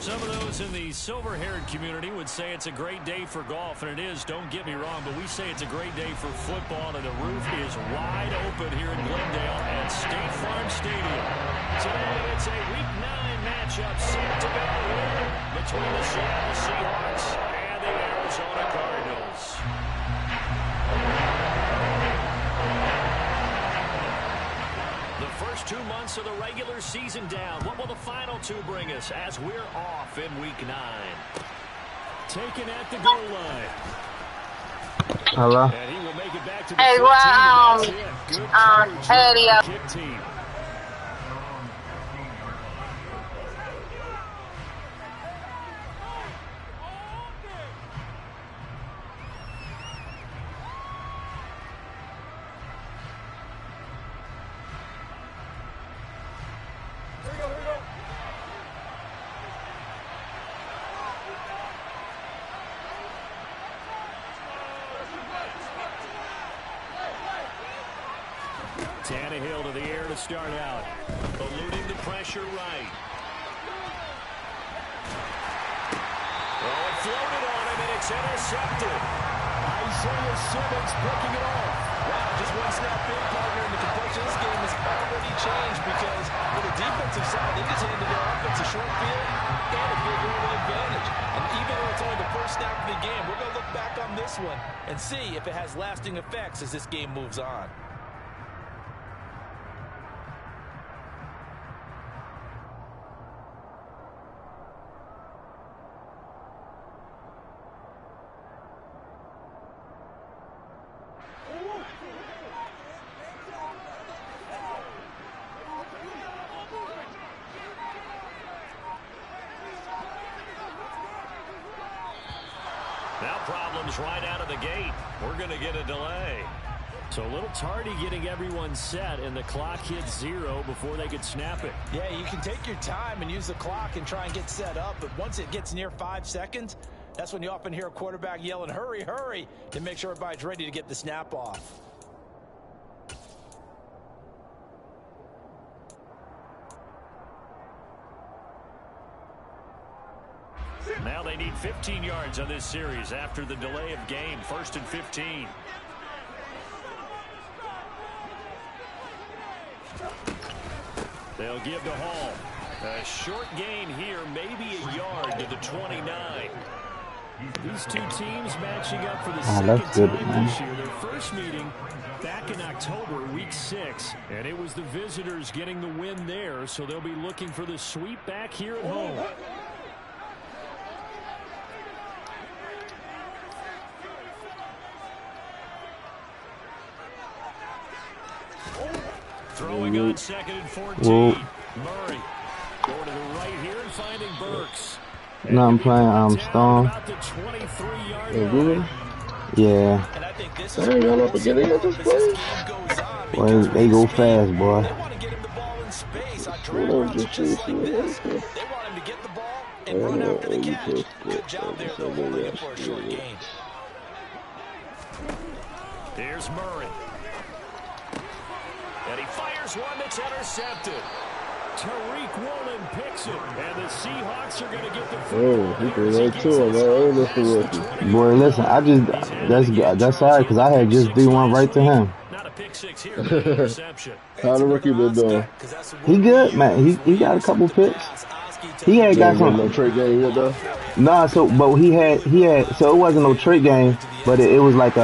Some of those in the silver-haired community would say it's a great day for golf, and it is, don't get me wrong, but we say it's a great day for football, and the roof is wide open here in Glendale at State Farm Stadium. Today, it's a Week 9 matchup set to go here between the Seattle Seahawks and the Arizona Cardinals. The first 2 months of the regular season down. What will the final 2 bring us as we're off in Week 9? Taken at the goal line. Hello. And he will make it back to the kick team. Tannehill to the air to start out. Eluding the pressure right. Oh, it floated on him, and it's intercepted. Isaiah Simmons picking it off. Wow, just one snap in, partner, and the complexion of this game has already changed because for the defensive side, they just handed their offense a short field and a big early advantage. And even though it's only the first snap of the game, we're going to look back on this one and see if it has lasting effects as this game moves on. Now problems right out of the gate. We're going to get a delay. So a little tardy getting everyone set, and the clock hits 0 before they could snap it. Yeah, you can take your time and use the clock and try and get set up, but once it gets near 5 seconds, that's when you often hear a quarterback yelling, hurry, hurry, to make sure everybody's ready to get the snap off. Now they need 15 yards on this series after the delay of game. 1st and 15. They'll give to Hall. A short gain here, maybe a yard to the 29. These two teams matching up for the second time this year. Their first meeting back in October, week 6. And it was the visitors getting the win there, so they'll be looking for the sweep back here at home. Throwing on 2nd and 14. Murray going to the right here and finding Burks. No, I'm playing Storm. Yeah. Hey, y'all up again? They got this play? Boy, they go fast, boy. They want to get him the ball in space. On drive just like this. They want him to get the ball and run after the catch. Good job there, though, holding it for a short gain. Here's Murray. And he fires one that's intercepted. Tariq Woolen picks it, and the Seahawks are going to get the oh, he threw that too. Oh, that's the rookie. Boy, listen, that's all right, because I had just threw one right to him. Not a pick six here, interception. How the rookie been doing? He good, man. He got a couple picks. He had got some. No trade game yet, though? Nah, but he had, so it wasn't no trick game, but it was like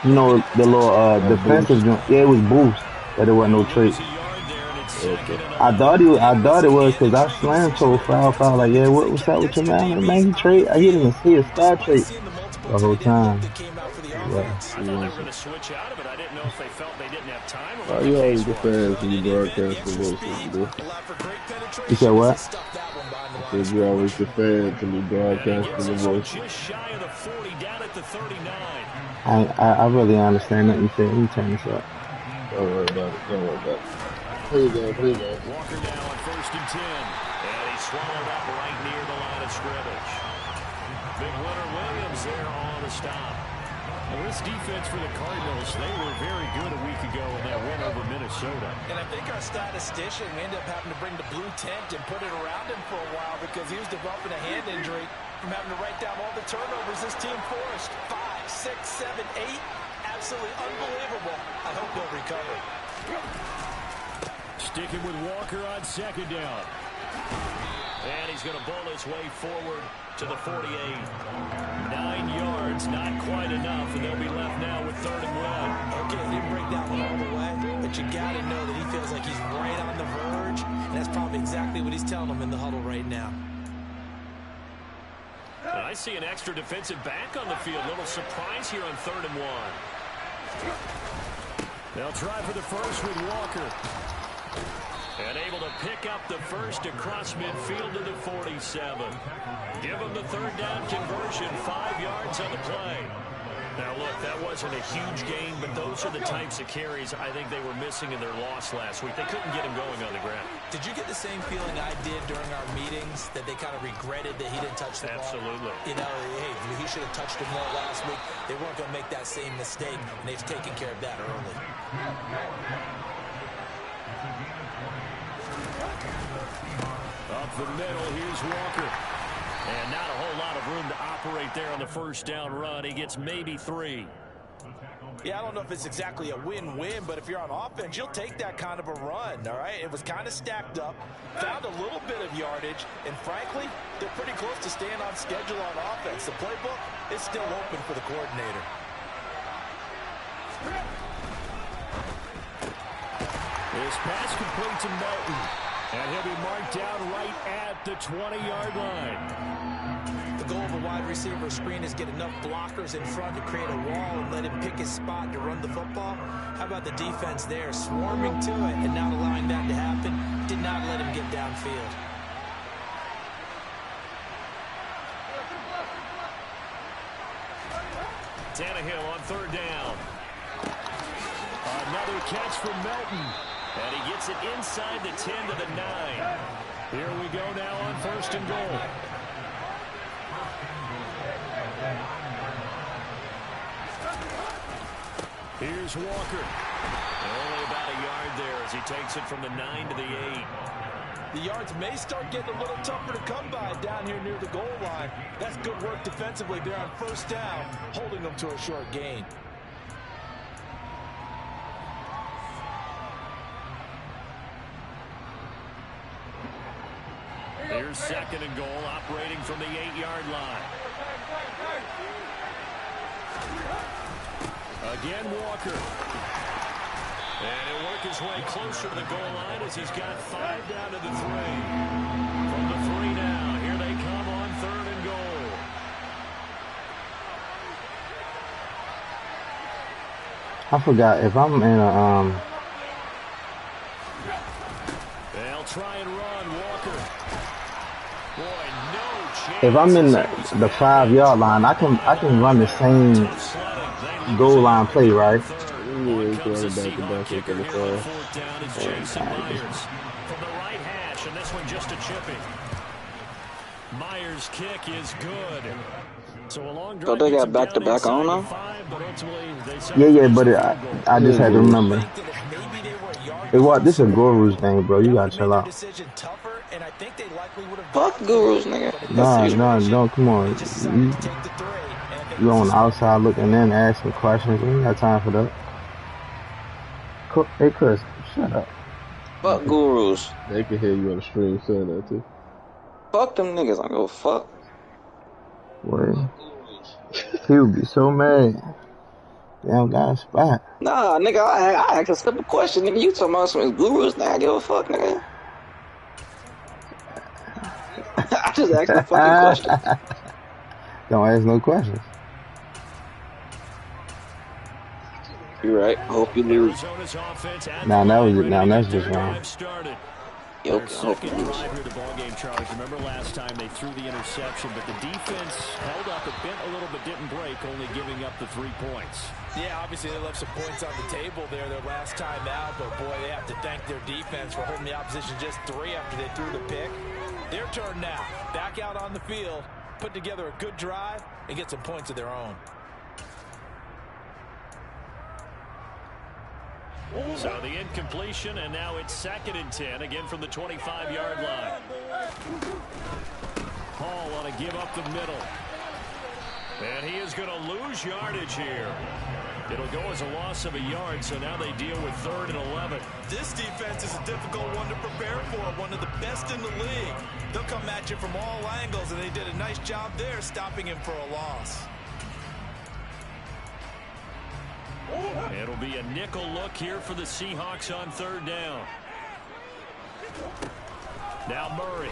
you know, the little defensive jump. Yeah, it was boost, but it wasn't no trick. Okay. I thought it was because I slammed so foul. Like, yeah, what's up with your man? Man, he trade. I didn't even see a star trade the whole time. Yeah. Oh, you always the fans when you broadcast the most. You said what? I said you always the fans when you broadcast the most. I really understand that you said. Let me turn this up. Don't worry about it. Don't worry about it. Play your game. Play your game. Walker now on 1st and 10. And he's swallowed up right near the line of scrimmage. Big winner Williams there on the stop. Well, this defense for the Cardinals, they were very good a week ago in that win over Minnesota. And I think our statistician, we ended up having to bring the blue tent and put it around him for a while because he was developing a hand injury from having to write down all the turnovers this team forced. 5, 6, 7, 8. Absolutely unbelievable. I hope he'll recover. Sticking with Walker on 2nd down. And he's going to bowl his way forward to the 48. 9 yards, not quite enough, and they'll be left now with 3rd and 1. Okay, didn't break that one all the way, but you got to know that he feels like he's right on the verge, and that's probably exactly what he's telling them in the huddle right now. And I see an extra defensive back on the field. Little surprise here on 3rd and 1. They'll try for the first with Walker. And able to pick up the first across midfield to the 47. Give them the 3rd down conversion, 5 yards on the play. Now, look, that wasn't a huge gain, but those are the types of carries I think they were missing in their loss last week. They couldn't get him going on the ground. Did you get the same feeling I did during our meetings, that they kind of regretted that he didn't touch the ball? Absolutely. You know, hey, he should have touched it more last week. They weren't going to make that same mistake, and they've taken care of that early. Up the middle, here's Walker. And not a whole lot of room to operate there on the 1st down run. He gets maybe 3. Yeah, I don't know if it's exactly a win-win, but if you're on offense, you'll take that kind of a run, all right? It was kind of stacked up, found a little bit of yardage, and frankly, they're pretty close to staying on schedule on offense. The playbook is still open for the coordinator. This pass complete to Melton. And he'll be marked down right at the 20-yard line. The goal of a wide receiver screen is get enough blockers in front to create a wall and let him pick his spot to run the football. How about the defense there, swarming to it and not allowing that to happen? Did not let him get downfield. Tannehill on 3rd down. Another catch from Melton. And he gets it inside the 10 to the 9. Here we go now on 1st and goal. Here's Walker. Only about a yard there as he takes it from the 9 to the 8. The yards may start getting a little tougher to come by down here near the goal line. That's good work defensively there on 1st down, holding them to a short gain. Here's 2nd and goal, operating from the 8-yard line. Again, Walker. And he'll work his way closer to the goal line as he's got 5 down to the 3. From the 3 now, here they come on 3rd and goal. I forgot if I'm in a They'll try and run, Walker. Boy, no chance. if I'm in the 5-yard line, I can run the same goal line play, right? Yeah, he's running back to back into the car. 4th down is Jason Myers from the right hash, and this one just a chipping. Myers' kick is good. So a long drive. So they got back-to-back on now? Yeah, but I just had to remember. This is a Guru's thing, bro. You gotta chill out. Fuck gurus, nigga. No, come on. You on the outside looking in, asking questions. We ain't got time for that. Hey, Chris, shut up. Fuck gurus. They can hear you on the stream saying that too. Fuck them niggas. I go fuck. Boy, he would be so mad. They don't got a spot. Nah, nigga, I asked a simple question. Nigga, you talking about some gurus? Nigga, I give a fuck, nigga. I just asked a fucking question. Don't ask no questions. You're right. I hope you lose. Nah, that's just wrong. Yo, Their I hope second you lose. drive here of the ballgame, Charles. Remember last time they threw the interception, but the defense held up. It bent a little but didn't break, only giving up the 3 points. Yeah, obviously they left some points on the table there their last time out, but boy, they have to thank their defense for holding the opposition just 3 after they threw the pick. Their turn now. Back out on the field, put together a good drive, and get some points of their own. So the incompletion, and now it's 2nd and 10, again from the 25-yard line. Hall on a give up the middle. And he is going to lose yardage here. It'll go as a loss of a yard, so now they deal with 3rd and 11. This defense is a difficult one to prepare for, one of the best in the league. They'll come at you from all angles, and they did a nice job there stopping him for a loss. It'll be a nickel look here for the Seahawks on 3rd down. Now Murray.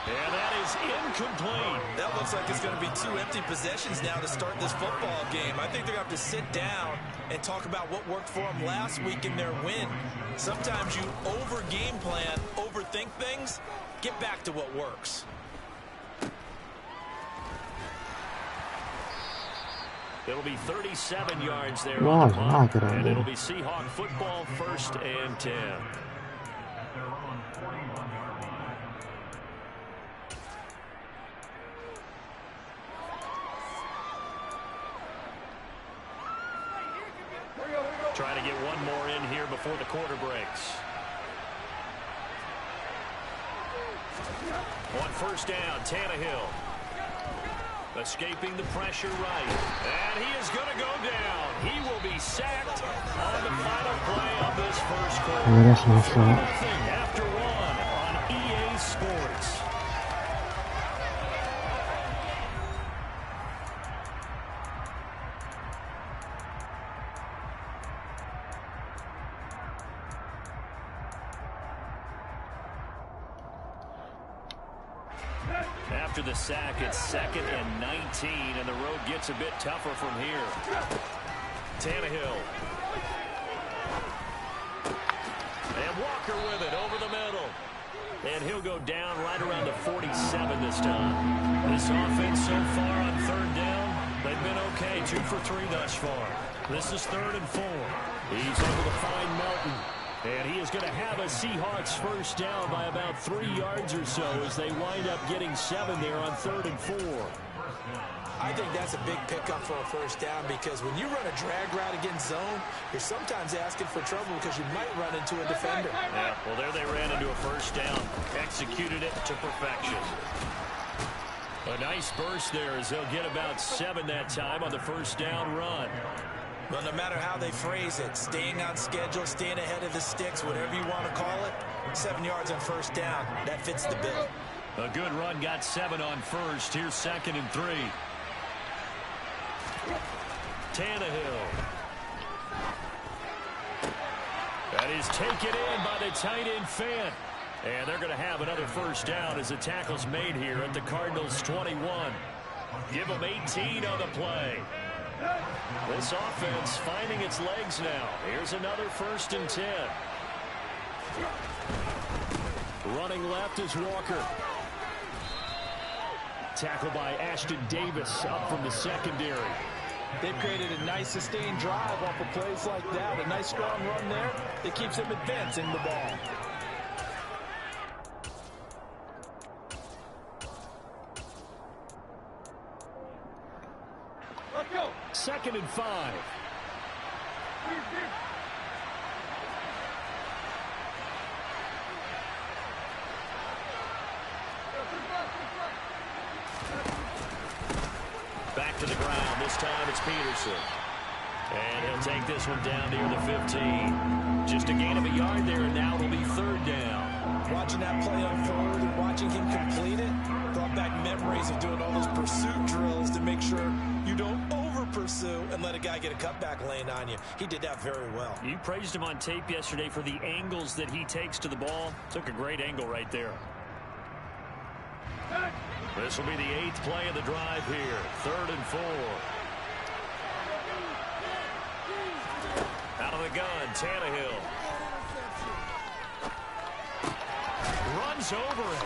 And that is incomplete. That looks like it's going to be 2 empty possessions now to start this football game. I think they're going to have to sit down and talk about what worked for them last week in their win. Sometimes you over-game plan, overthink things, get back to what works. It'll be 37 yards there Wow, on the punt, good and idea. it'll be Seahawk football, 1st and 10. Trying to get one more in here before the quarter breaks. On 1st down, Tannehill. Escaping the pressure right. And he is going to go down. He will be sacked on the final play of this first quarter. Yeah, that's my fault. Nothing after 1 on EA Sports. After the sack, it's 2nd and 19, and the road gets a bit tougher from here. Tannehill. And Walker with it over the middle. And he'll go down right around the 47 this time. This offense so far on 3rd down, they've been okay. 2 for 3 thus far. This is 3rd and 4. He's able to find Melton. And he is going to have a Seahawks 1st down by about 3 yards or so as they wind up getting 7 there on 3rd and 4. I think that's a big pickup for a 1st down because when you run a drag route against zone, you're sometimes asking for trouble because you might run into a defender. Yeah, well, there they ran into a 1st down. Executed it to perfection. A nice burst there as they'll get about 7 that time on the 1st down run. Well, no matter how they phrase it, staying on schedule, staying ahead of the sticks, whatever you want to call it, 7 yards on 1st down, that fits the bill. A good run got 7 on 1st. Here's 2nd and 3. Tannehill. That is taken in by the tight end Fant. And they're going to have another 1st down as the tackle's made here at the Cardinals' 21. Give them 18 on the play. This offense finding its legs now. Here's another 1st and 10. Running left is Walker. Tackled by Ashton Davis up from the secondary. They've created a nice sustained drive off of plays like that. A nice strong run there that keeps them advancing the ball. Let's go. 2nd and 5. Back to the ground. This time it's Peterson. And he'll take this one down near the 15. Just a gain of a yard there, and now it'll be 3rd down. Watching that play unfold and watching him complete it brought back memories of doing all those pursuit drills to make sure you don't over-pursue and let a guy get a cutback lane on you. He did that very well. You praised him on tape yesterday for the angles that he takes to the ball. Took a great angle right there. This will be the 8th play of the drive here. 3rd and 4. Out of the gun, Tannehill. runs over it.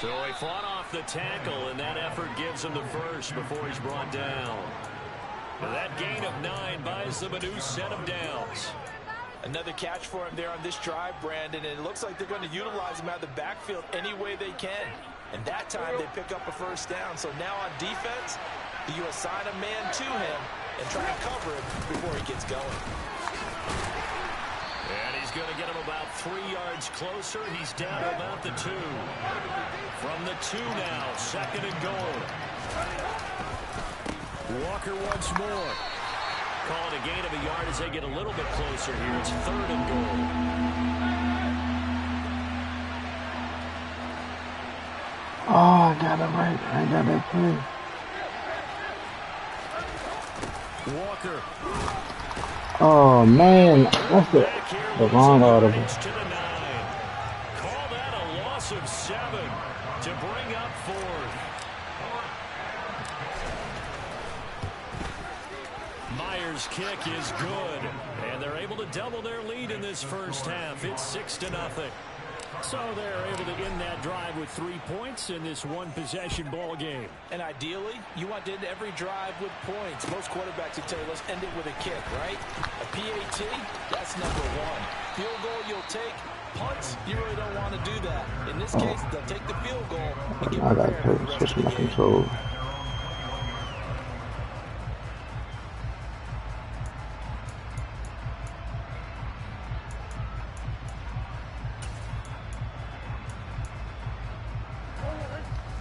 So he fought off the tackle, and that effort gives him the first before he's brought down. Now that gain of 9 buys them a new set of downs. Another catch for him there on this drive, Brandon, and it looks like they're going to utilize him out of the backfield any way they can. And that time they pick up a first down. So now on defense, you assign a man to him and try to cover him before he gets going. And he's going to get him about 3 yards closer. He's down to about the 2. From the 2 now, 2nd and goal. Walker once more. Call it a gain of a yard as they get a little bit closer here. It's 3rd and goal. Oh, I got it right. I got that play. Walker. Oh, man. That's the wrong audible. To the 9. Call that a loss of 7 to bring up 4th. Myers' kick is good, and they're able to double their lead in this first half. It's 6-0. So they're able to end that drive with 3 points in this one-possession ball game. And ideally, you want to end every drive with points. Most quarterbacks would tell you, let's end it with a kick, right? A PAT, that's number 1. Field goal you'll take. Punts, you really don't want to do that. In this case, they'll take the field goal and get I got prepared for the to rest switch of my the game. control.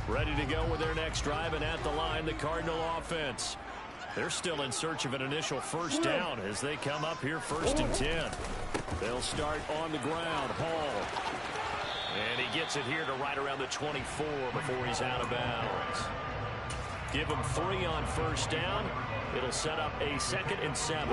Ready to go with their next drive, and at the line, the Cardinal offense. They're still in search of an initial first down as they come up here 1st and 10. They'll start on the ground. Hall. And he gets it here to right around the 24 before he's out of bounds. Give him 3 on first down. It'll set up a 2nd and 7.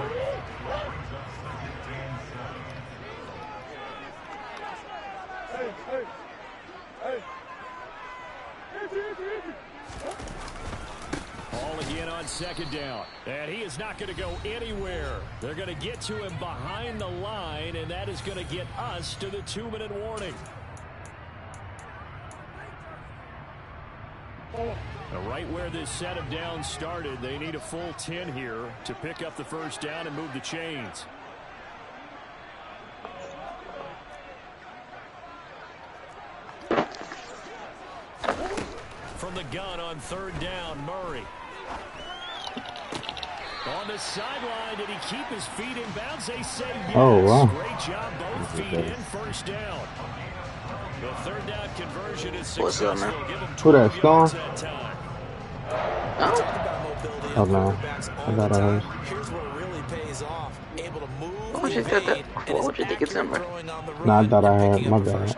Ball again on 2nd down. And he is not going to go anywhere. They're going to get to him behind the line, and that is going to get us to the 2-minute warning. Now, right where this set of downs started, they need a full 10 here to pick up the first down and move the chains. From the gun on 3rd down, Murray. On the sideline, did he keep his feet in bounds? They say yes. Oh, wow. Great job, both feet in, first down. The 3rd down conversion is successful. What's up, man? Give him Who that, 12 Storm? yards that time. Oh, man. I got a Here's what really pays off. Able to move, What would you think that? What would you think it's him, bro? Nah, I thought I had my bad.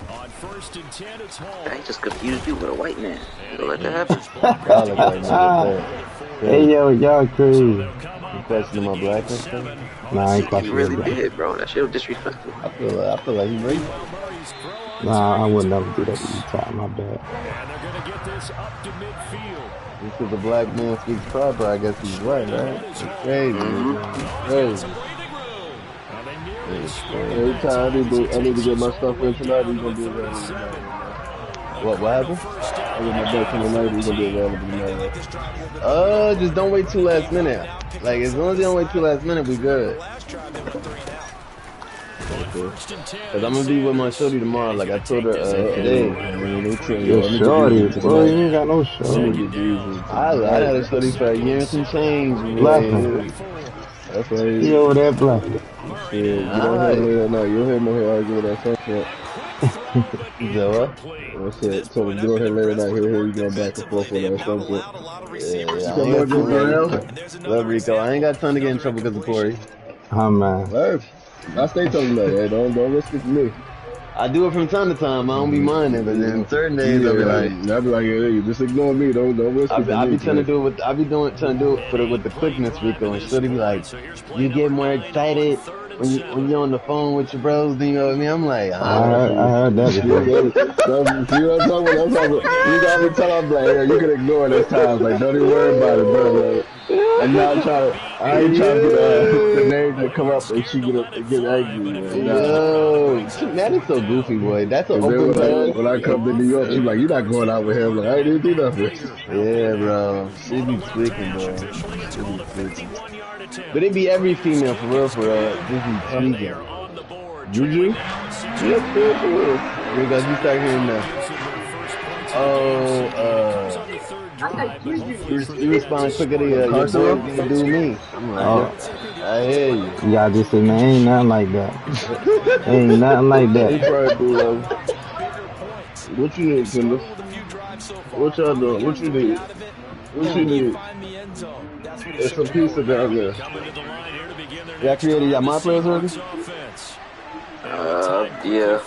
On 1st and 10, it's Hall. I just confused you with a white man. You gonna let that happen? Hey, yo, y'all crazy. They'll come up questioning my after the blackness, gain of though? 7. Nah, I ain't You questioning really that. did, bro. That shit was disrespectful. I feel like he's racist. Well, Murray's throw on Nah, I would target. never do that to you, Ty. My bad. And they're going to get this up to midfield. This is a black man speaks proper. I guess he's right, right? It's crazy. Crazy. Every time I need to get my stuff in tonight, he's gonna be available tonight. What happened? I get my stuff in tonight, he's gonna be available tonight. Just don't wait too last minute. Like, as long as you don't wait too last minute, we good. Okay. Cause I'm gonna be with my shorty tomorrow, like I told her today. Yo, shorty, bro, you ain't got no shorty. I had a shorty for a year and some change, man. That's why You over there, black. you don't hear me no, you don't hear me here arguing with that sunset. You know what? What's it? So we go ahead later night here, you go back and forth with that sunset. Yeah, I ain't got time. Love Rico, I ain't got time to get in trouble because of Corey. Oh, man. Word. I stay talking about it. Hey, don't risk it to me. I do it from time to time. I don't be minding, but then certain days I'll be like, hey, just ignore me. Don't risk it. I be trying to do it with, trying to do it with the quickness, Rico, and she'll be like, you get more excited when you're on the phone with your bros, then you know what I mean. I'm like, I heard that before. See what I'm talking about? You got me telling I'm like, yo, you can ignore this time. Like, don't even worry about it, bro. Like, I'm not trying to. I ain't trying to get the name to come up and she get angry. Man. Yo, That is so goofy, boy. That's an open pass. When I come to New York, she's like, you're not going out with him. Like, I didn't do nothing. Yeah, bro. She be tweaking, bro. She be tweaking. But it be every female for real, for real. Just be tweaking. Juju? Yep. Because you start hearing that. You respond quicker to your boy than do me. I'm like, I hear you. You gotta just say, man, ain't nothing like that. Ain't nothing like that. What you need, Kendall? What y'all doing? What you need? What you need? There's some pizza down there. Y'all created y'all my players already? Yeah.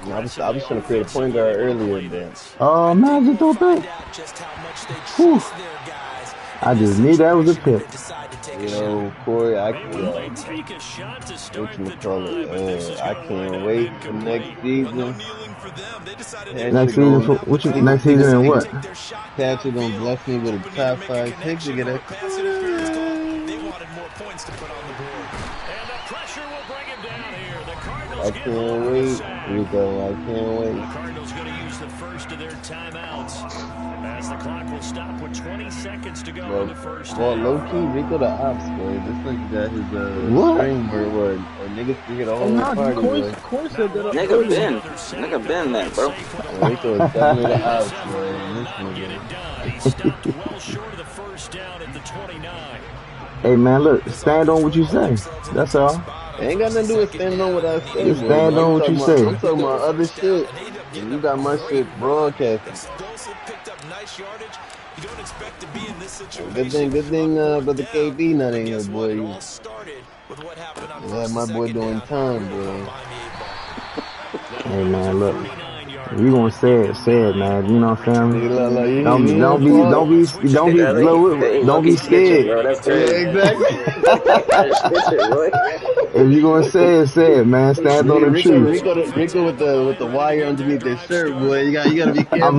I was trying to create a point guard earlier, but oh man, just don't think. Whew. I just knew that was a pick. Yo, Corey, I can't wait for next season. Next season, next season and what? Patrick gonna bless me with a top 5 pick to get it. I can't wait, Rico. I can't wait. The Cardinals going to use the first of their timeouts as the clock will stop with 20 seconds to go in the first. Well, low key, Rico the ops, boy. This like that his stream where niggas can get a whole party, boy. Nigga been that, bro. Rico is definitely the ops, boy. Get it done. He stopped well short of the first down at the 29. Hey man, look, stand on what you say. That's all. Ain't got nothing to do with standing on what I say. Just stand on what you say. I'm talking about other shit. You got my shit broadcasting. Good thing, brother KB not in here, boy. Yeah, my boy doing time, boy. Hey man, look. You gonna say it, man. You know what I'm saying? Don't be scared. Bro, that's crazy. Yeah, exactly. If you gonna say it, man. Stand on the truth. Rico with the wire underneath his shirt, boy. You gotta be careful. I'm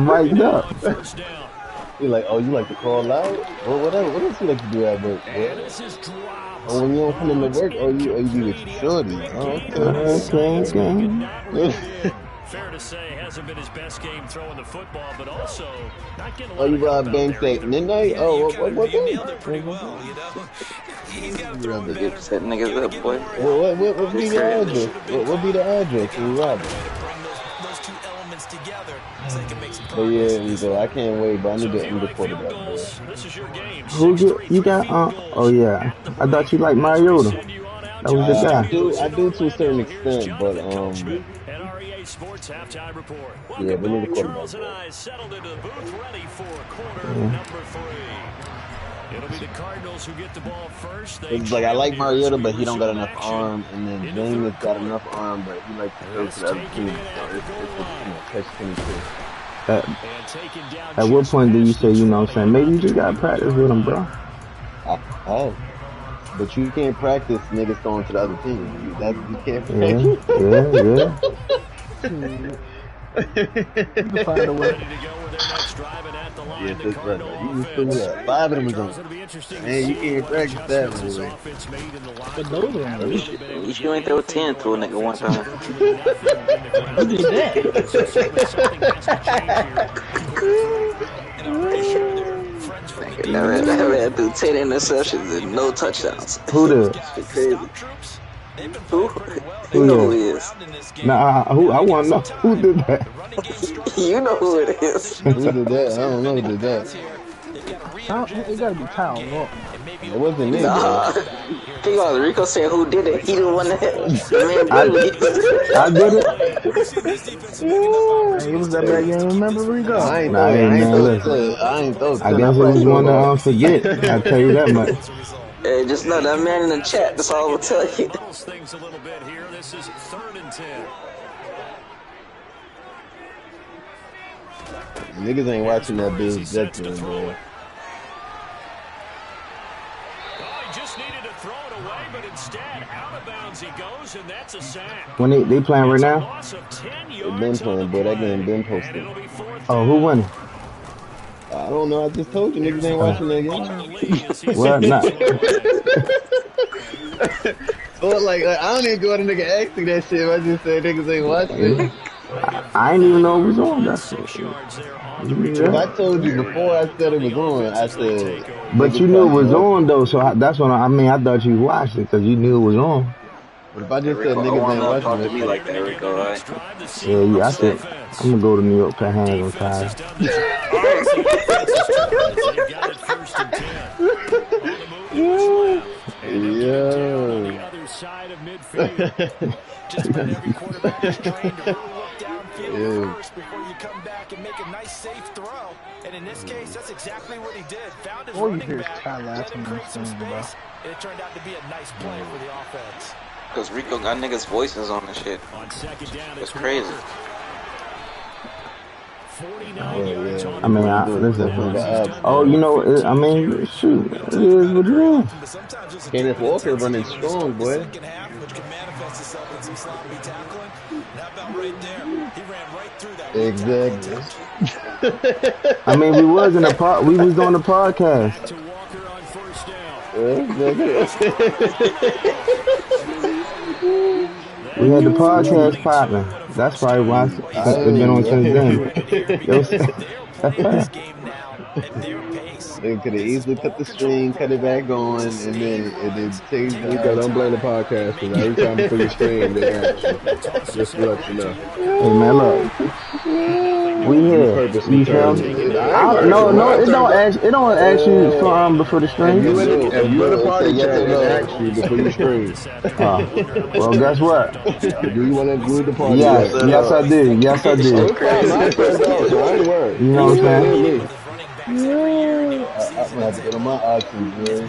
mic'd up. You're like, oh, you like to call out? Well, what else you like to do at work, boy? Oh, when you don't come into work, you be with your shorty. Oh, okay. Fair to say, hasn't been his best game throwing the football, but also not getting a lot of contact banks at midnight? Oh, what game? Set niggas up, boy. What be the address? What be the address? But yeah, Rico, I can't wait, but I need to end the quarterback, boy. Who you got? Oh yeah, I thought you liked Mariota. That was the guy. I do to a certain extent, but Sports halftime report. Yeah, we need a quarterback. Charles and I settled into the booth ready for quarter number 3. It'll be the Cardinals who get the ball first. It's like I like Mariota, but he don't got enough arm, and then James got enough arm, but he likes to throw to the other team. So it's catch 22. At what point do you say, you know what I'm saying, maybe you just got to practice with him, bro? But you can't practice niggas throwing to the other team. You can't practice. You can find a way. Yeah, that's right. You can do that. 5 of them is on. Man, you can't practice that, man. But those are at least you ain't throw 10 to a nigga one time. Who did That man threw 10 interceptions and no touchdowns. Who did? Crazy. Who? You know who he is. Nah, I want to know who did that. You know who it is. Who did that? I don't know who did that. It gotta be Kyle Walker. It wasn't me. Nah. Think about it. Rico said who did it. He the one that I did it. It was that bad. You don't remember Rico? I ain't those. I guess it was one to forget. I'll tell you that much. Hey, just know that man in the chat. That's all I will tell you. Things a little bit here. This is 3rd and 10. Niggas ain't watching that Bills Jets game, bro. away, but instead, out of bounds he goes, and that's a sack. When they playing right now? Loss of 10 They've been yards on the playing, boy. That game been play, and posted. it'll be 4th Oh, down. who winning? I don't know. I just told you niggas ain't watching that game. Well, not. But like, I don't even go to nigga asking that shit. I just said niggas ain't watching it. I didn't even know it was on. That's it. If I told you before I said it was on, I said. But you knew it was on though, so that's what I mean. I thought you watched it because you knew it was on. But if I just said Rico, I niggas want ain't to watching talk to that me shit. like that, Rico, right? Yeah, I said I'm gonna go to New York, put hands on Ty. Just about every quarterback is trained to really look downfield first before you come back and make a nice safe throw. And in this case, that's exactly what he did. Found his running back, let him create some space, and it turned out to be a nice play for the offense. Because Rico got niggas' voices on the shit. It's crazy. I mean, listen. Oh, you know, I mean, shoot, it is what it is. Kenneth Walker running strong, boy. Exactly. I mean, we was on the podcast. We had the podcast popping. That's probably why it's been on since then. They could have easily cut the string, cut it back on, and then change the. Rico, don't blame the podcast because every time before you stream, they ask you. Just to let you know. Hey man, look, we here. You feel me? No, it don't ask you before the stream. If you in the party chat, it asks you before you stream. Well, guess what? Do you want to include the party? Yes, I do. Yes, I do. You know what I'm saying? I'm gonna have to get on my options, man.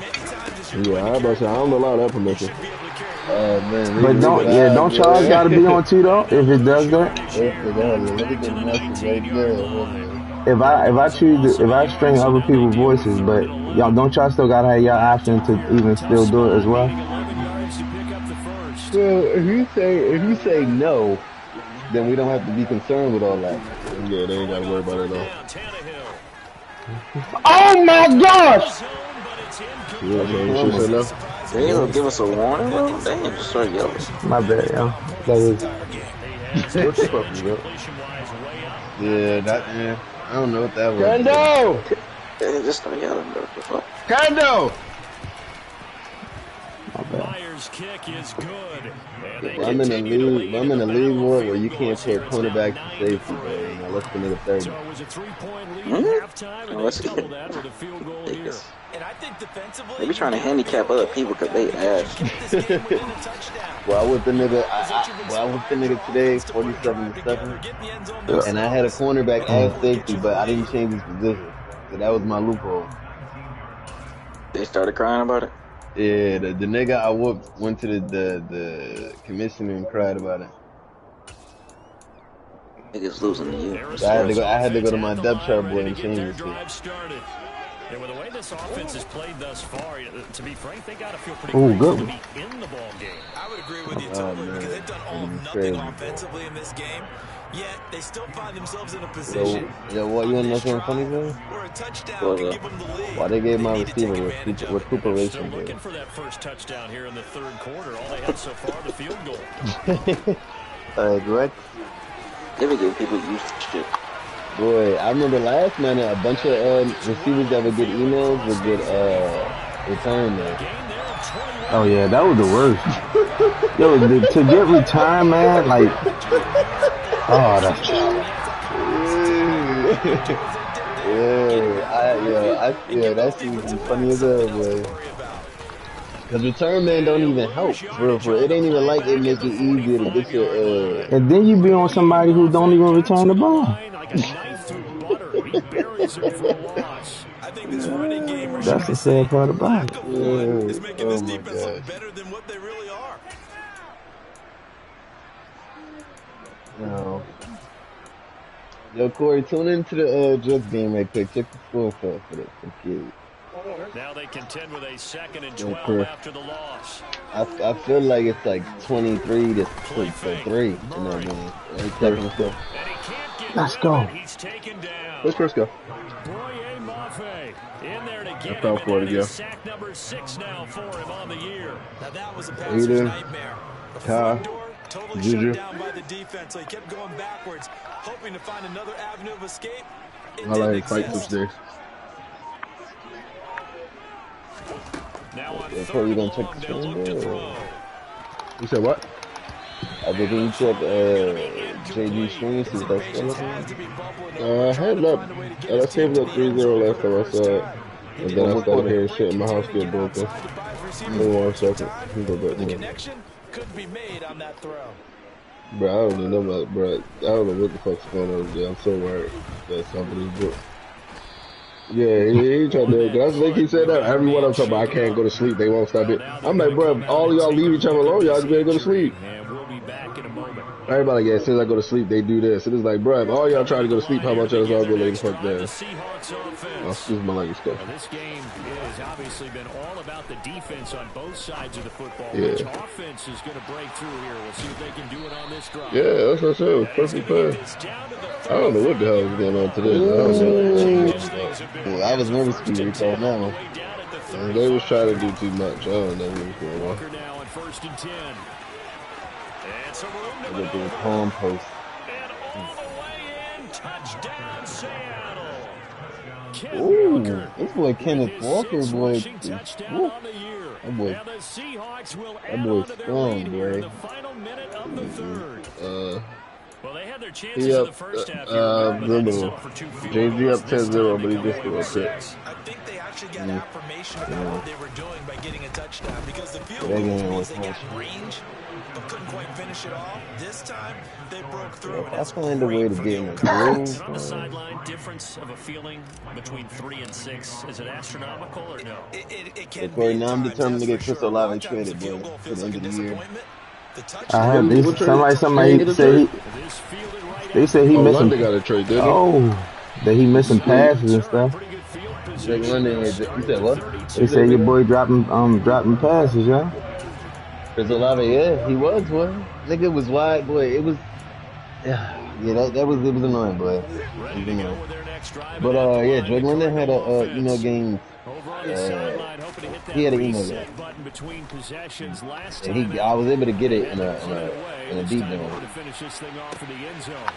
Yeah, I'm about to say, I don't allow that permission. Man. But don't Charles gotta be on too though? If it does that? If I string other people's voices, but y'all don't y'all still gotta have your option to even still do it as well? Well, if you say no, then we don't have to be concerned with all that. Yeah, they ain't gotta worry about it at all. Oh my gosh! Yeah, she said no. They ain't gonna give us a warning, bro? They ain't just start yelling. My bad, yo. That was. What the fuck is that? Yeah, I don't know what that was. Kendo! They just start yelling, bro. What the fuck? Kendo! Myers' kick is good. I'm in a league more where you can't put cornerback to safety, bro. Now let's go to the 30. So it was a 3-point lead Hmm? at halftime, and Oh, they that's doubled good. that with a field goal here. And I think defensively, They be trying to handicap other people because they ass. Well, I was the nigga today, 47-7, and I had a cornerback as safety, but I didn't change his position, so that was my loophole. They started crying about it. Yeah, the nigga I whooped went to the commissioner and cried about it. Niggas losing to you. So I had to go to my depth chart boy and change this shit. And with the way this offense has played thus far, to be frank, they got to feel pretty Ooh, grateful good. to be in the ball game. I would agree with you totally because they've done all of nothing offensively in this game. Yet they still find themselves in a position. Yo, what you wanna know something funny, though? Where a touchdown can give them the lead. Why they gave my receiver recuperation, Looking for that first touchdown here in the third quarter. All they had so far, the field goal. What? They be giving people used to shit. Boy, I remember last night a bunch of receivers that would get emails would get returned there. Oh yeah, that was the worst. Yo, to get returned, man, like, oh, that's. That shit was funny as hell, boy. Cause return man don't even help, for it ain't even like it make it easier to get your And then you be on somebody who don't even return the ball. That's the sad part about it. Is making this defense look better than what they really are. No. Yo, Corey, tune into the Jets game right quick. Check the score for the kids. Now they contend with a 2nd and 12 after the loss. I feel like it's like 23 to 3 in that game. Let's go. He's taken down. Let's first go. Boye Mafe in there to get fell him, for it and that again. is sack number 6 now for him on the year. Now that was a passer's nightmare. The front door totally shut down by the defense, so he kept going backwards, hoping to find another avenue of escape. It I didn't like fight exist. upstairs. Now on Yeah, 3rd probably and gonna check long, the they'll look to screen. throw. You said what? I think you check JG screen, see if that's still up. I had it up. I saved up 3-0 last time I saw it. And then I started hearing shit in my house get broken. Hold on 1 second. Let me go back The there. connection couldn't be made on that throw. Bro, I don't even know about, bro. I don't know what the fuck's going on today. I'm so worried that somebody's booked. Yeah, he tried to. That's like he said that. Everyone I'm talking about, I can't go to sleep. They won't stop it. I'm like, bro, all y'all leave each other alone. Y'all just better go to sleep. And we'll be back in a moment. Everybody, yeah, as soon as I go to sleep, they do this. It is like, bro, if all y'all try to go to sleep, how about y'all all go lay the fuck down? Oh, excuse my language stuff. This game has obviously been all about the defense on both sides of the football. Yeah. Which offense is going to break through here? We'll see if they can do it on this drive. Yeah, that's what I said. It was perfect pass. I don't know what the hell is going on today. I don't know. Well, I was nervous when you recalled that one. They was trying to do too much. I don't know what was going on. Now on 1st and 10. It's a room I to got the maneuver. palm post. And all the way in, touchdown Seattle. Ooh, this boy Kenneth Walker, boy. Touchdown Woo. on the year. That boy, Now the Seahawks will that add boy on to their strong, lead here in boy. the final minute of the 3rd. Well, they had their chances He in up, the first half here, but had to settle for 2 field JG goals. up This 10-0, time but they he come just away threw a with pick. 6. I think they actually got affirmation about what they were doing by getting a touchdown, because the field That goal game means was they got close. range but couldn't quite finish it off. This time they broke through, and I that's find a way great to for get the in the old groove. And on the sideline, difference of a feeling between 3 and 6, is it astronomical or no? It can Corey, be now at I'm times, determined to that's get for Chris sure. A lot Olave of times traded, the field boy, goal for feels the like end a of the year. disappointment. The I touchdown. heard What trade? somebody Get a say trade? This fielded right they out said he Oh, missing. London got a trade, didn't he? Oh, that he missing passes and stuff. Pretty good field Drake position. London, you said what? They said your boy dropping passes, yeah. Chris Olave, yeah, he was, boy. Nigga was wide, boy. It was, yeah, it was annoying, boy. It was Ready to go annoying. with their next drive. But yeah, Drake London had a game. Over on the sideline, hoping to hit that He had an email reset game. button between possessions last And time. I was able to get it in Had to put it a away. deep This time over zone. to finish this thing off in the end zone.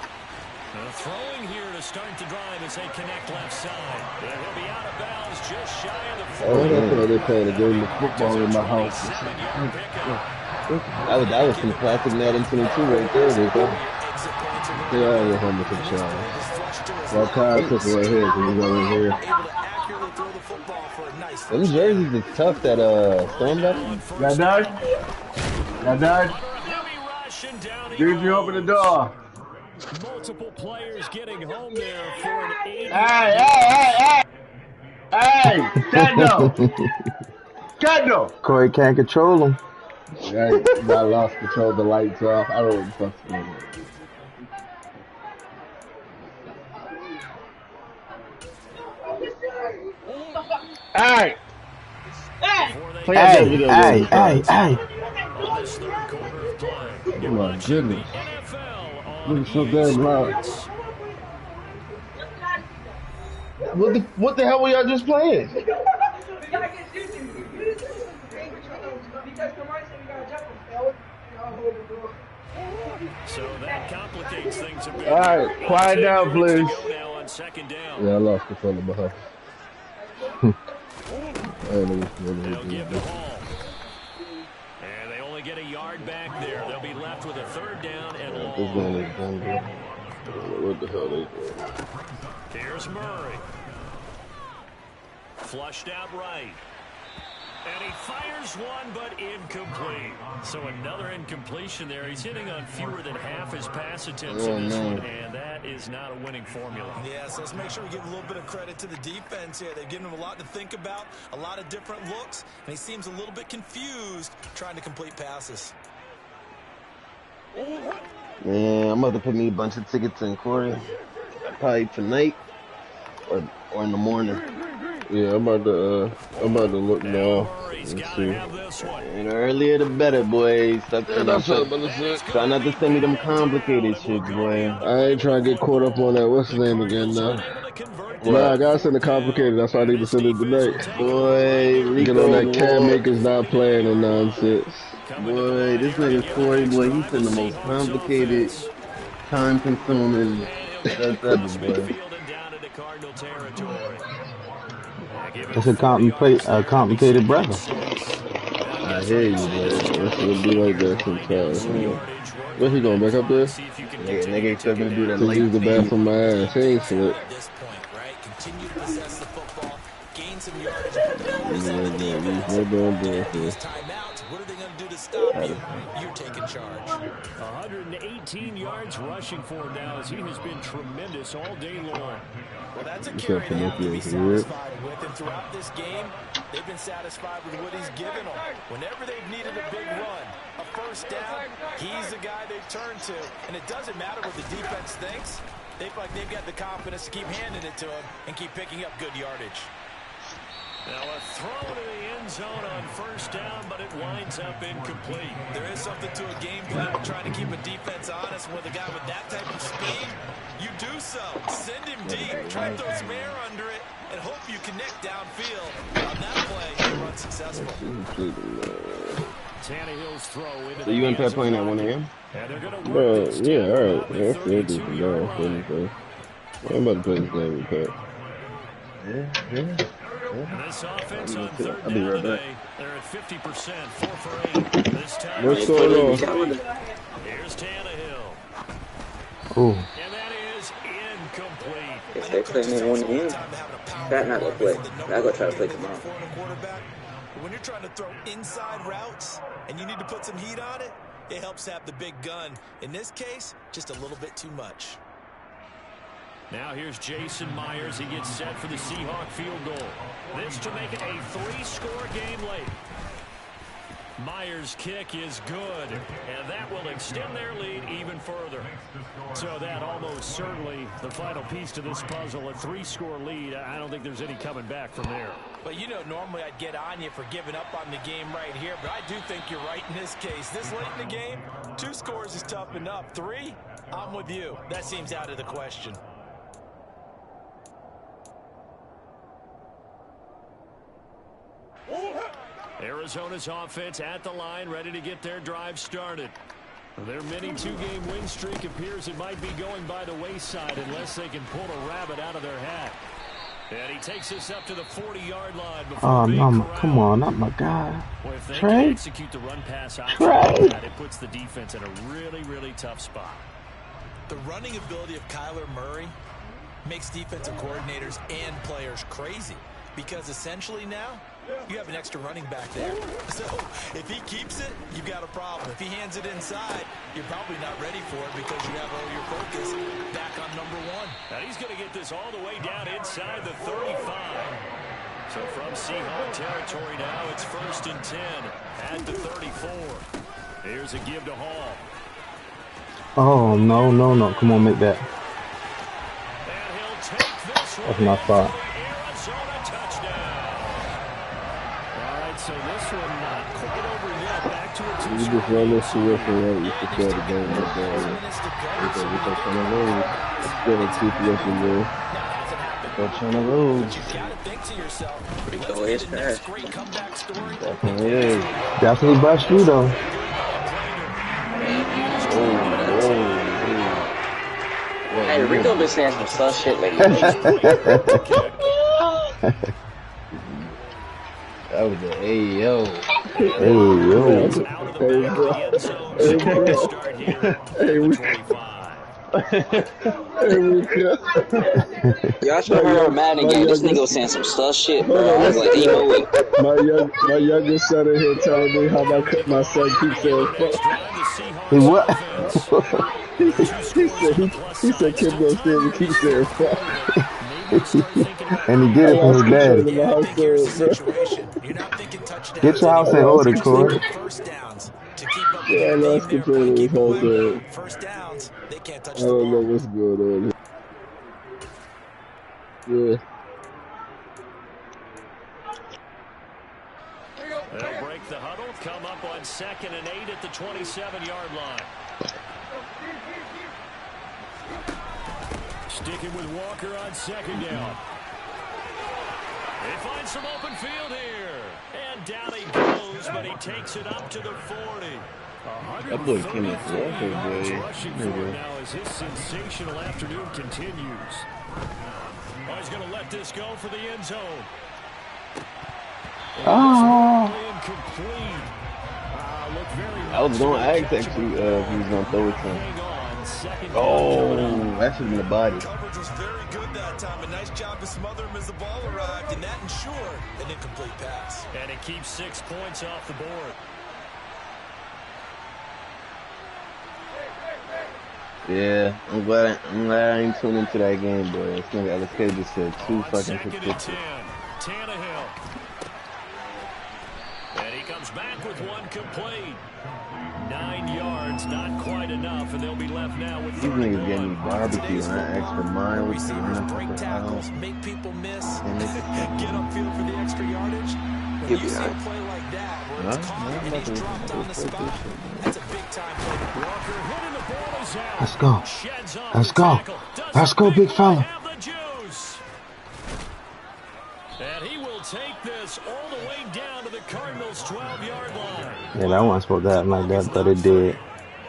Throwing here to start the drive as they connect left side. And he'll be out of bounds just shy of the 40. Oh, that's why they're playing a game of football in my house. 27-yard pickup. That was some classic Madden 22 right there, Rico. They all were homeless and child. Well, Kyle took away his and he's over here. Able to accurately throw the football for a nice Them jerseys is tough that Storm got. Got done? Got done? Heavy rush and down he Dude, you open the door. Multiple players getting home there for an 8. Hey, Kendall! Corey can't control him. Right, I lost control of the lights off. I don't know what the fuck's going on. Hey! Play that Hey, video hey, game. hey. On this third quarter of play. Oh my goodness. NFL on Look so damn loud. What the hell were y'all just playing? So that complicates things a bit. All right, quiet down, please. Now on second down. Yeah, I lost control of my house. I don't know They'll give the what ball. And they only get a yard back there. They'll be left with a third down and this long. man is done. I don't know what the hell they doing. Here's Murray. Flushed out right. And he fires one, but incomplete. So another incompletion there. He's hitting on fewer than half his pass attempts in this one, and that is not a winning formula. Yeah, so let's make sure we give a little bit of credit to the defense here. They've given him a lot to think about, a lot of different looks, and he seems a little bit confused trying to complete passes. Man, I'm about to put me a bunch of tickets in, Corey. Probably tonight or in the morning. Yeah, I'm about to look now Murray's and got to see. have this one. And the earlier the better, boy. Stop, Yeah, that's what I'm about to say. try not to send me them complicated shits, boy. I ain't trying to get caught up on that. What's his name again now? Nah, I gotta send it complicated. That's why I need to send it tonight. Boy, Get on Rico that Cam Ward. Akers not playing and nonsense. Boy, this nigga Corey, boy, he send the most complicated, time-consuming stuff ever, boy. That's a complicated brother. I hear you, man. It's gonna be like that sometimes. Where he going back up there? Nigga expect me to do that To late use the feed. bathroom my ass. He ain't slick. This point, right? Continue to possess the football, gain some yardage, put numbers on the defense. No damn During these bullshit. timeouts, what are they going to do to stop you? You're taking charge. 118 yards rushing for him now as he has been tremendous all day long. Well, that's a What's carry up, they have to be Pinocchio? You satisfied with, and throughout this game, they've been satisfied with what he's given them. Whenever they've needed a big run, a first down, he's the guy they've turned to. And it doesn't matter what the defense thinks. They feel like they've got the confidence to keep handing it to him and keep picking up good yardage. Now a throw to the end zone on first down, but it winds up incomplete. There is something to a game plan with trying to keep a defense honest. With a guy with that type of speed, you do so. Send him deep, try to throw some air under it, and hope you connect downfield. On that play, you're unsuccessful. Tannehill's throw into So you and Pat playing at 1 a.m.? And they're going to Bro, work this yeah, down alright. around Yeah, the I feel this 32-yard down. line. I'm about to play this game with Pat. Yeah. And this offense on I'll third be down right back. today, they're at 50%, 4 for 8. This time, What's going on? here's Tannehill. Ooh. And that is incomplete. If they play me 1 a.m., Pat not gonna play. I go try to play tomorrow. When you're trying to throw inside routes and you need to put some heat on it, it helps have the big gun. In this case, just a little bit too much. Now here's Jason Myers. He gets set for the Seahawk field goal. This to make it a 3-score game late. Myers' kick is good, and that will extend their lead even further. So that almost certainly the final piece to this puzzle, a 3-score lead. I don't think there's any coming back from there. But you know, normally I'd get on you for giving up on the game right here, but I do think you're right in this case. This late in the game, 2 scores is tough enough. 3, I'm with you. That seems out of the question. Arizona's offense at the line, ready to get their drive started. Their mini 2-game win streak appears it might be going by the wayside unless they can pull a rabbit out of their hat. And he takes us up to the 40-yard line before Oh, being no, corralled. come on, not my guy. Well, if they Trey? can execute the run-pass option like that, it puts the defense in a really, really tough spot. The running ability of Kyler Murray makes defensive coordinators and players crazy because essentially now you have an extra running back there. So if he keeps it, you've got a problem. If he hands it inside, you're probably not ready for it because you have all your focus back on number 1. Now he's going to get this all the way down inside the 35. So from Seahawk territory now, it's 1st and 10 at the 34. Here's a give to Hall. Oh, no. Come on, make that. And he'll take this one. That's my spot. Arizona touchdown. All right, so this one not quite over yet. Back to a You 2-score just run lead. this shit up and right. You can tell the game right there. We can come along. Still a TPS in there. Go trying to lose. You got to think to yourself, Rico what's is the next fast. great comeback story? Yeah. Definitely bust you, though. Hey, Rico been saying some sus shit lately. That was a hey yo. Hey, bro. Hey, Y'all should have heard Madden game. This nigga was saying some sus shit, bro. I was like, ain't no way. My youngest son in here telling me how my son keeps saying fuck. He what? he said kid goes there and keep saying fuck. And he did it for his daddy. Get your house in order, Corey. Yeah, I lost control of his whole thing. First downs, they can't touch I the don't know ball. what's going on here. Yeah. on 2nd and 8 at the 27-yard line. Sticking with Walker on 2nd down. They find some open field here. And down he goes, but he takes it up to the 40. That boy came in for rushing for it now as his sensational afternoon continues. Oh, he's going to let this go for the end zone. Incomplete. I was going to ask actually if he was going to throw it to him. Oh, that should have been a body. Coverage was very good that time. A nice job to smother him as the ball arrived, and that ensured an incomplete pass. And it keeps 6 points off the board. Yeah, I'm glad I ain't tuned into that game, boy. This nigga LSK just said 2 fucking 50. Tannehill. And he comes back with 1 complete. 9 yards, not quite enough, and they'll be left now with 31. These niggas getting me barbecue, and I asked for mine. Receivers break tackles, make people miss, get upfield for the extra yardage. When you see a play like that, where it's caught and he's dropped on the spot, that's a big-time play. Walker hitting the ball is out. Let's go. Let's go. Let's go, big fella. And he will take this all the way down to the Cardinals' 12-yard line. Yeah, that wasn't supposed to happen like that, but it did.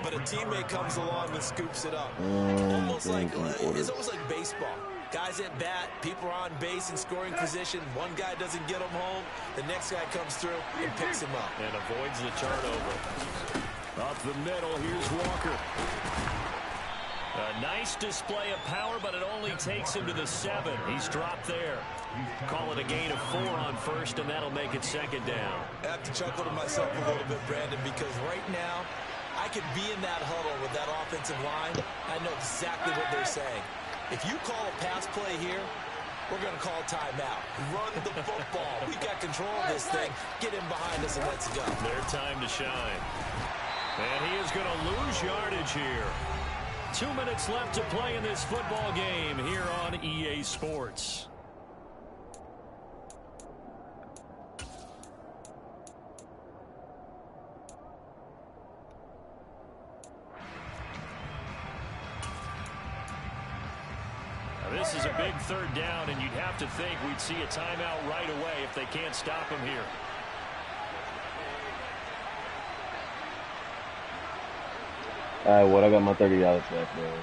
But a teammate comes along and scoops it up. It's almost like baseball. Guys at bat, people are on base in scoring position. One guy doesn't get him home. The next guy comes through and picks him up. And avoids the turnover. Up the middle, here's Walker. A nice display of power, but it only takes him to the 7. He's dropped there. Call it a gain of 4 on 1st, and that'll make it 2nd down. I have to chuckle to myself a little bit, Brandon, because right now, I could be in that huddle with that offensive line. I know exactly what they're saying. If you call a pass play here, we're going to call timeout. Run the football. We've got control of this thing. Get in behind us and let's go. Their time to shine. And he is going to lose yardage here. 2 minutes left to play in this football game here on EA Sports. This is a big 3rd down, and you'd have to think we'd see a timeout right away if they can't stop him here. All right, what? I got my $30 left, man.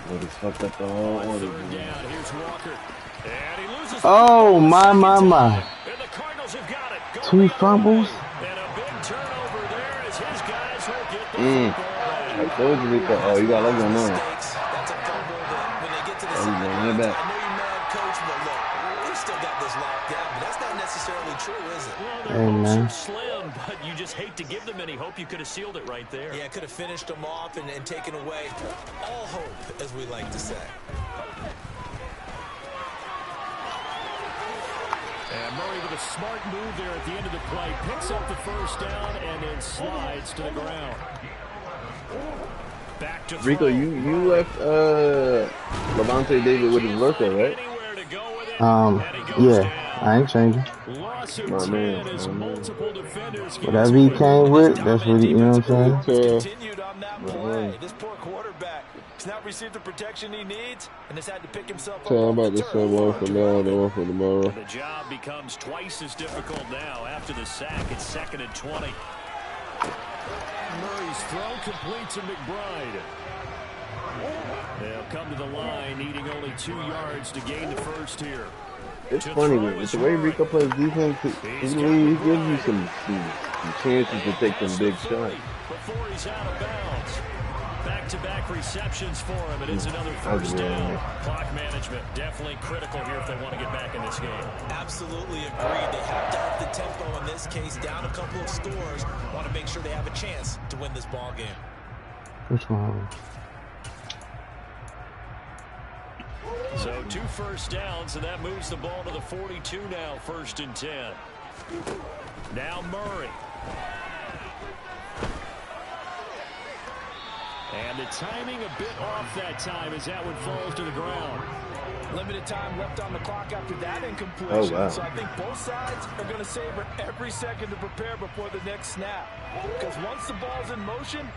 Niggas fucked up the whole order. 3rd down, here's Walker. And he loses. Oh, my. And the Cardinals have got it. 2 fumbles. And a big turnover there as his guys will get the football. I told you, Rico. Oh, you got lucky on that. That's a fumble that when they get to the sideline, I know you're mad, Coach, but look, we still got this locked down, but that's not necessarily true, is it? Well, their hopes are slim, but you just hate to give them any hope. You could have sealed it right there. Yeah, could have finished them off and taken away all hope, as we like to say. And Murray with a smart move there at the end of the play. Picks up the 1st down and then slides to the ground. Back to Rico, you left Levante David with his worker, right? Yeah, I ain't changing. My man. Whatever he came with, that's what he, you know what I'm saying? Continued on that play. This poor quarterback has not received the protection he needs and has had to pick himself up. Tell him about the same one for now and the one for tomorrow. The job becomes twice as difficult now after the sack. It's 2nd and 20. Murray's throw complete to McBride. They'll come to the line, needing only 2 yards to gain the 1st here. It's funny, with the way Rico plays defense, he gives you some chances to take some big shots. Before he's out of bounds. Back-to-back receptions for him, and it's another 1st down. Clock management definitely critical here if they want to get back in this game. Absolutely agreed. They have to up the tempo in this case, down a couple of scores. Want to make sure they have a chance to win this ball game. Which one? So 2 1st downs, and that moves the ball to the 42 now, 1st and 10. Now Murray. And the timing a bit off that time as that one falls to the ground. Limited time left on the clock after that incompletion. Oh, wow. So I think both sides are going to savor every second to prepare before the next snap. Because once the ball's in motion,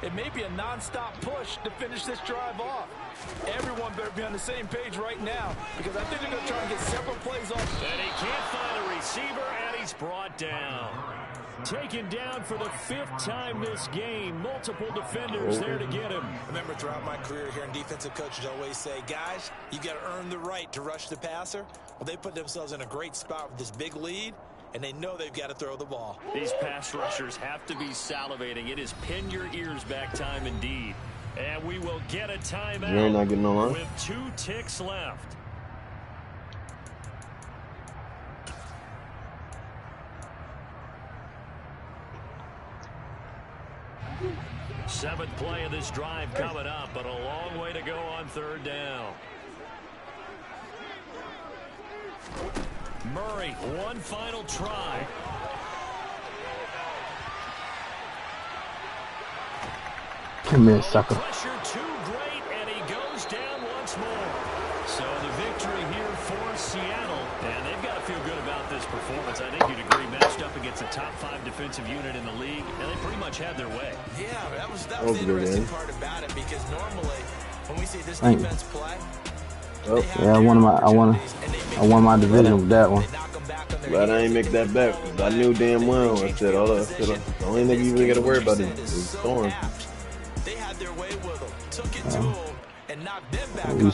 it may be a non-stop push to finish this drive off. Everyone better be on the same page right now, because I think they're going to try and get several plays off. And he can't find a receiver, and he's brought down. Taken down for the 5th time this game. Multiple defenders there to get him. Remember, throughout my career here, defensive coaches always say, guys, you got to earn the right to rush the passer. Well, they put themselves in a great spot with this big lead, and they know they've got to throw the ball. These pass rushers have to be salivating. It is pin your ears back time indeed. And we will get a timeout. You're not getting no line. With 2 ticks left. Seventh play of this drive coming up, but a long way to go on 3rd down. Murray, one final try. Come here, sucker. Pressure too great, and he goes down once more. So the victory here for Seattle, and they've got to feel good about this performance. I think you'd agree, matched up against a top 5 defensive unit in the league, and they pretty much had their way. Yeah, that was the interesting part about it, because normally when we see this defense play, yeah, I won my division with that one. But I ain't make that bet. I knew damn well. I said, hold up. The only thing you really got to worry about is Storm. they had their way with them, took it to them, and knocked them back You on see. their